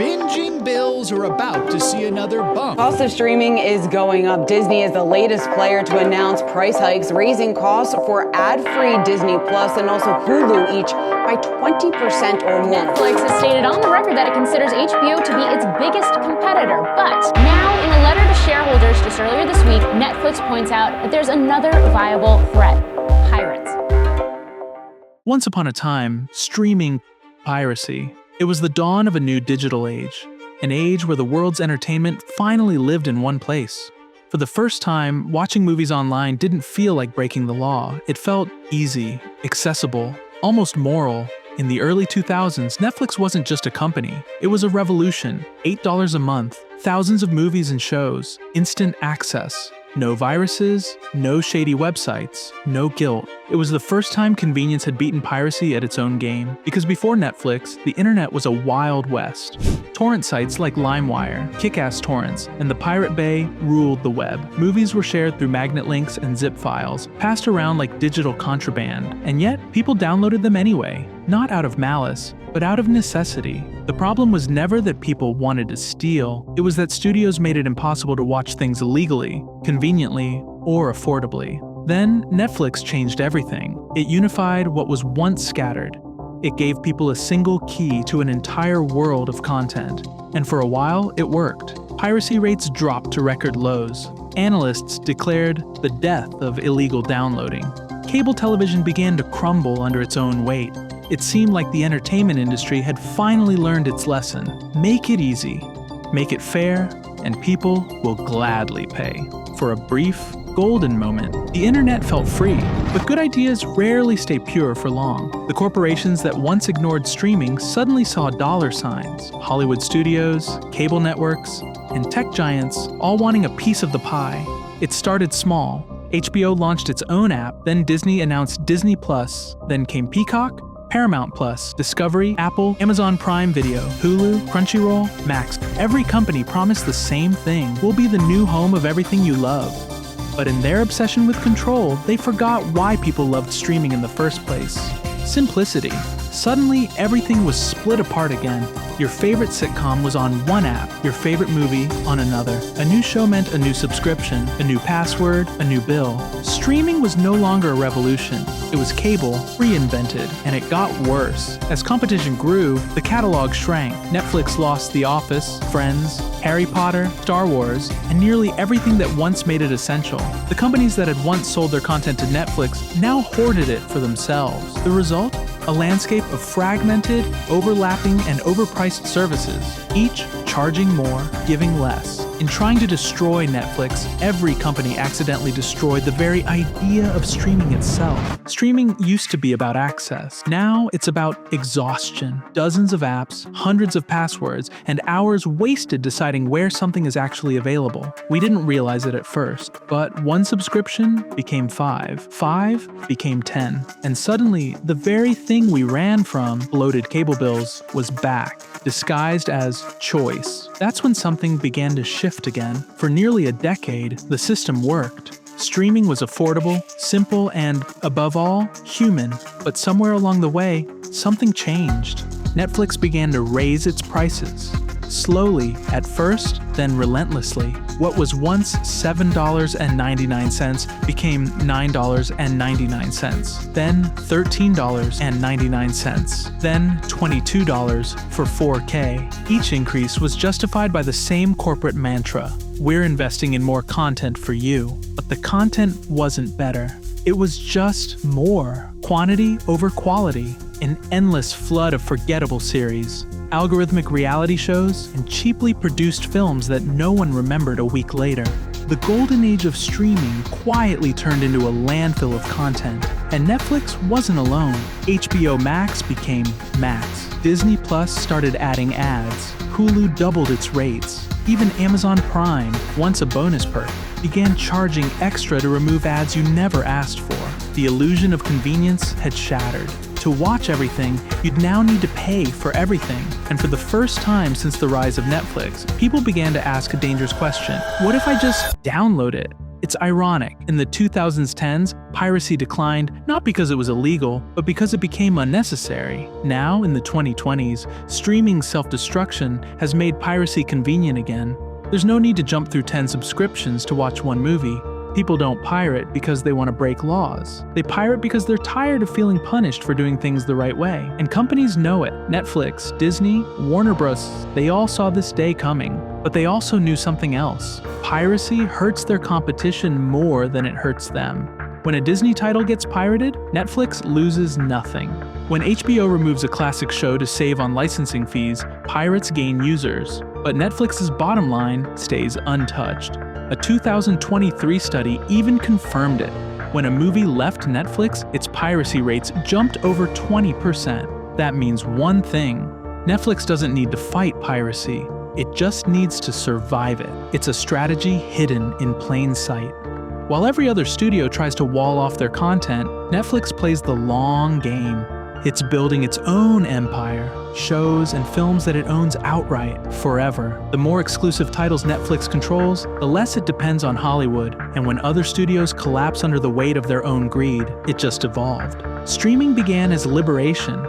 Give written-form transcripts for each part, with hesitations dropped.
binging bills are about to see another bump. Cost of streaming is going up. Disney is the latest player to announce price hikes, raising costs for ad-free Disney Plus and also Hulu each by 20% or more. Netflix has stated on the record that it considers HBO to be its biggest competitor. But now, in a letter to shareholders just earlier this week, Netflix points out that there's another viable threat: pirates. Once upon a time, streaming piracy. It was the dawn of a new digital age, an age where the world's entertainment finally lived in one place. For the first time, watching movies online didn't feel like breaking the law. It felt easy, accessible, almost moral. In the early 2000s, Netflix wasn't just a company. It was a revolution. $8 a month, thousands of movies and shows, instant access. No viruses, no shady websites, no guilt. It was the first time convenience had beaten piracy at its own game. Because before Netflix, the internet was a wild west. Torrent sites like LimeWire, Kick-Ass Torrents, and the Pirate Bay ruled the web. Movies were shared through magnet links and zip files, passed around like digital contraband, and yet people downloaded them anyway. Not out of malice, but out of necessity. The problem was never that people wanted to steal, it was that studios made it impossible to watch things illegally, conveniently, or affordably. Then, Netflix changed everything. It unified what was once scattered. It gave people a single key to an entire world of content. And for a while, it worked. Piracy rates dropped to record lows. Analysts declared the death of illegal downloading. Cable television began to crumble under its own weight. It seemed like the entertainment industry had finally learned its lesson. Make it easy, make it fair, and people will gladly pay. For a brief, golden moment, the internet felt free, but good ideas rarely stay pure for long. The corporations that once ignored streaming suddenly saw dollar signs. Hollywood studios, cable networks, and tech giants all wanting a piece of the pie. It started small. HBO launched its own app, then Disney announced Disney Plus, then came Peacock, Paramount Plus, Discovery, Apple, Amazon Prime Video, Hulu, Crunchyroll, Max. Every company promised the same thing: we'll be the new home of everything you love. But in their obsession with control, they forgot why people loved streaming in the first place. Simplicity. Suddenly, everything was split apart again. Your favorite sitcom was on one app, your favorite movie on another. A new show meant a new subscription, a new password, a new bill. Streaming was no longer a revolution. It was cable reinvented, and it got worse. As competition grew, the catalog shrank. Netflix lost The Office, Friends, Harry Potter, Star Wars, and nearly everything that once made it essential. The companies that had once sold their content to Netflix now hoarded it for themselves. The result? A landscape of fragmented, overlapping, and overpriced services, each charging more, giving less. In trying to destroy Netflix, every company accidentally destroyed the very idea of streaming itself. Streaming used to be about access. Now it's about exhaustion. Dozens of apps, hundreds of passwords, and hours wasted deciding where something is actually available. We didn't realize it at first, but one subscription became 5. 5 became 10. And suddenly, the very thing we ran from, bloated cable bills, was back, disguised as choice. That's when something began to shift again. For nearly a decade, the system worked. Streaming was affordable, simple, and, above all, human. But somewhere along the way, something changed. Netflix began to raise its prices. Slowly, at first, then relentlessly. What was once $7.99 became $9.99, then $13.99, then $22 for 4K. Each increase was justified by the same corporate mantra: we're investing in more content for you. But the content wasn't better. It was just more. Quantity over quality. An endless flood of forgettable series, algorithmic reality shows, and cheaply produced films that no one remembered a week later. The golden age of streaming quietly turned into a landfill of content, and Netflix wasn't alone. HBO Max became Max. Disney Plus started adding ads. Hulu doubled its rates. Even Amazon Prime, once a bonus perk, began charging extra to remove ads you never asked for. The illusion of convenience had shattered. To watch everything, you'd now need to pay for everything. And for the first time since the rise of Netflix, people began to ask a dangerous question: what if I just download it? It's ironic, in the 2010s, piracy declined not because it was illegal, but because it became unnecessary. Now, in the 2020s, streaming self-destruction has made piracy convenient again. There's no need to jump through 10 subscriptions to watch one movie. People don't pirate because they want to break laws. They pirate because they're tired of feeling punished for doing things the right way. And companies know it. Netflix, Disney, Warner Bros., they all saw this day coming. But they also knew something else. Piracy hurts their competition more than it hurts them. When a Disney title gets pirated, Netflix loses nothing. When HBO removes a classic show to save on licensing fees, pirates gain users. But Netflix's bottom line stays untouched. A 2023 study even confirmed it. When a movie left Netflix, its piracy rates jumped over 20%. That means one thing: Netflix doesn't need to fight piracy. It just needs to survive it. It's a strategy hidden in plain sight. While every other studio tries to wall off their content, Netflix plays the long game. It's building its own empire, shows and films that it owns outright, forever. The more exclusive titles Netflix controls, the less it depends on Hollywood, and when other studios collapse under the weight of their own greed, it just evolved. Streaming began as liberation.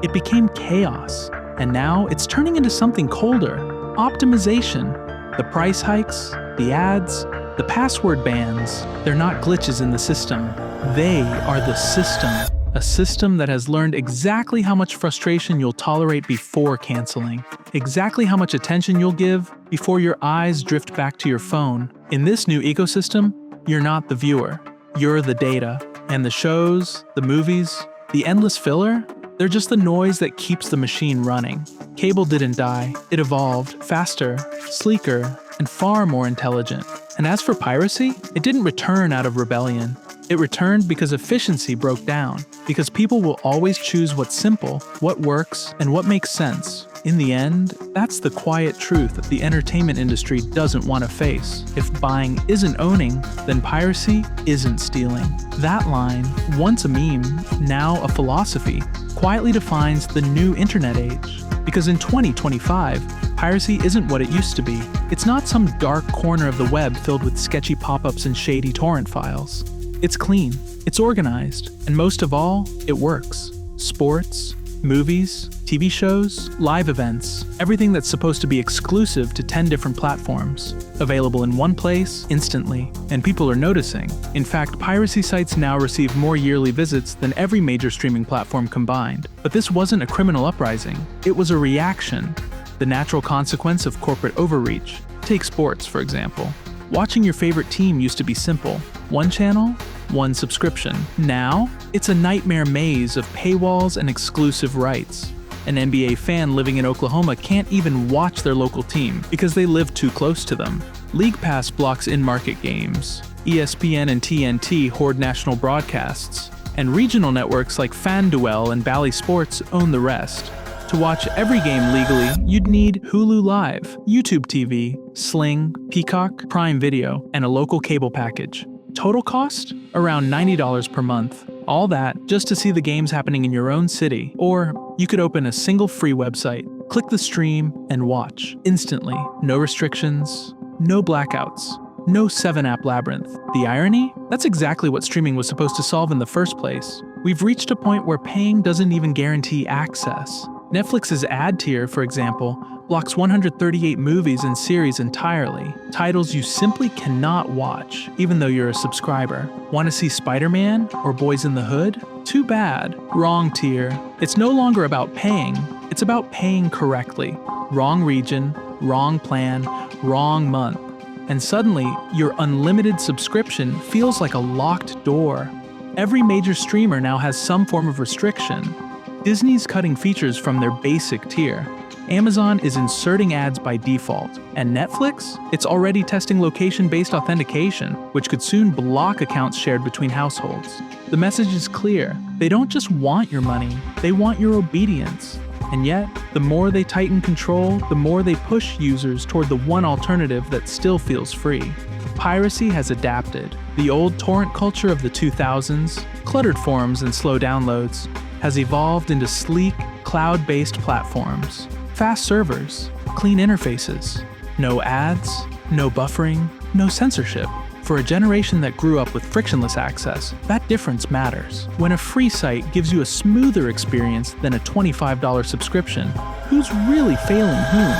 It became chaos, and now it's turning into something colder: optimization. The price hikes, the ads, the password bans, they're not glitches in the system. They are the system. A system that has learned exactly how much frustration you'll tolerate before canceling, exactly how much attention you'll give before your eyes drift back to your phone. In this new ecosystem, you're not the viewer, you're the data. And the shows, the movies, the endless filler, they're just the noise that keeps the machine running. Cable didn't die, it evolved, faster, sleeker, and far more intelligent. And as for piracy, it didn't return out of rebellion. It returned because efficiency broke down, because people will always choose what's simple, what works, and what makes sense. In the end, that's the quiet truth that the entertainment industry doesn't want to face. If buying isn't owning, then piracy isn't stealing. That line, once a meme, now a philosophy, quietly defines the new internet age. Because in 2025, piracy isn't what it used to be. It's not some dark corner of the web filled with sketchy pop-ups and shady torrent files. It's clean, it's organized, and most of all, it works. Sports, movies, TV shows, live events, everything that's supposed to be exclusive to 10 different platforms. Available in one place, instantly, and people are noticing. In fact, piracy sites now receive more yearly visits than every major streaming platform combined. But this wasn't a criminal uprising, it was a reaction. The natural consequence of corporate overreach. Take sports, for example. Watching your favorite team used to be simple. One channel, one subscription. Now, it's a nightmare maze of paywalls and exclusive rights. An NBA fan living in Oklahoma can't even watch their local team because they live too close to them. League Pass blocks in-market games. ESPN and TNT hoard national broadcasts. And regional networks like FanDuel and Bally Sports own the rest. To watch every game legally, you'd need Hulu Live, YouTube TV, Sling, Peacock, Prime Video, and a local cable package. Total cost? Around $90 per month. All that just to see the games happening in your own city. Or you could open a single free website, click the stream, and watch instantly. No restrictions, no blackouts, no 7-app labyrinth. The irony? That's exactly what streaming was supposed to solve in the first place. We've reached a point where paying doesn't even guarantee access. Netflix's ad tier, for example, blocks 138 movies and series entirely, titles you simply cannot watch, even though you're a subscriber. Want to see Spider-Man or Boys in the Hood? Too bad. Wrong tier. It's no longer about paying, it's about paying correctly. Wrong region, wrong plan, wrong month. And suddenly, your unlimited subscription feels like a locked door. Every major streamer now has some form of restriction. Disney's cutting features from their basic tier. Amazon is inserting ads by default. And Netflix? It's already testing location-based authentication, which could soon block accounts shared between households. The message is clear. They don't just want your money, they want your obedience. And yet, the more they tighten control, the more they push users toward the one alternative that still feels free. Piracy has adapted. The old torrent culture of the 2000s, cluttered forums and slow downloads, has evolved into sleek, cloud-based platforms. Fast servers, clean interfaces, no ads, no buffering, no censorship. For a generation that grew up with frictionless access, that difference matters. When a free site gives you a smoother experience than a $25 subscription, who's really failing whom?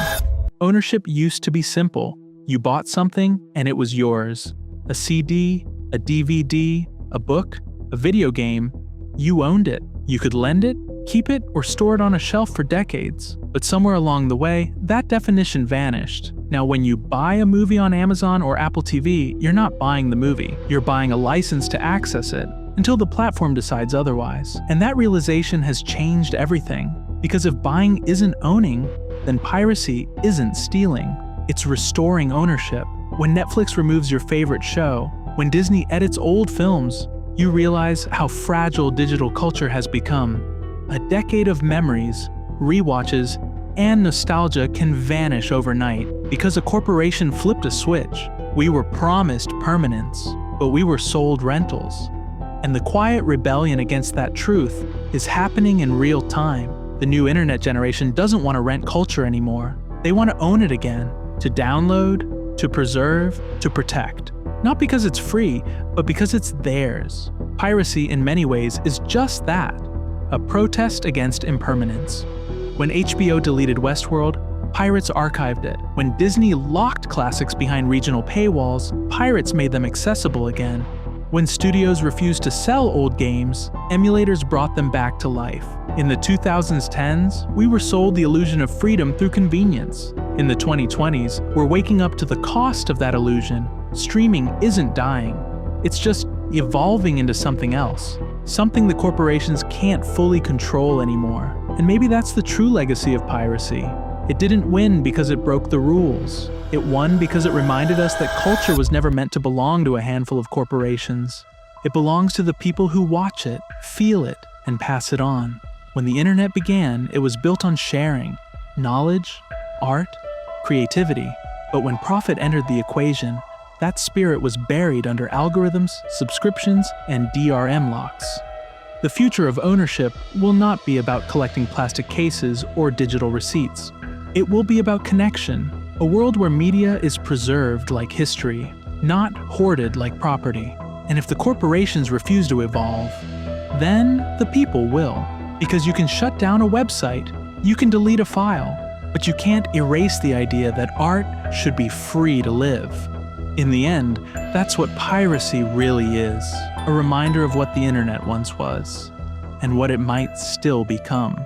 Ownership used to be simple. You bought something and it was yours. A CD, a DVD, a book, a video game. You owned it. You could lend it, keep it, or store it on a shelf for decades. But somewhere along the way, that definition vanished. Now, when you buy a movie on Amazon or Apple TV, you're not buying the movie. You're buying a license to access it, until the platform decides otherwise. And that realization has changed everything. Because if buying isn't owning, then piracy isn't stealing. It's restoring ownership. When Netflix removes your favorite show, when Disney edits old films, you realize how fragile digital culture has become. A decade of memories, rewatches, and nostalgia can vanish overnight because a corporation flipped a switch. We were promised permanence, but we were sold rentals. And the quiet rebellion against that truth is happening in real time. The new internet generation doesn't want to rent culture anymore. They want to own it again, to download, to preserve, to protect. Not because it's free, but because it's theirs. Piracy, in many ways, is just that, a protest against impermanence. When HBO deleted Westworld, pirates archived it. When Disney locked classics behind regional paywalls, pirates made them accessible again. When studios refused to sell old games, emulators brought them back to life. In the 2010s, we were sold the illusion of freedom through convenience. In the 2020s, we're waking up to the cost of that illusion. Streaming isn't dying. It's just evolving into something else. Something the corporations can't fully control anymore. And maybe that's the true legacy of piracy. It didn't win because it broke the rules. It won because it reminded us that culture was never meant to belong to a handful of corporations. It belongs to the people who watch it, feel it, and pass it on. When the internet began, it was built on sharing, knowledge, art, creativity. But when profit entered the equation, that spirit was buried under algorithms, subscriptions, and DRM locks. The future of ownership will not be about collecting plastic cases or digital receipts. It will be about connection, a world where media is preserved like history, not hoarded like property. And if the corporations refuse to evolve, then the people will. Because you can shut down a website, you can delete a file, but you can't erase the idea that art should be free to live. In the end, that's what piracy really is, a reminder of what the internet once was, and what it might still become.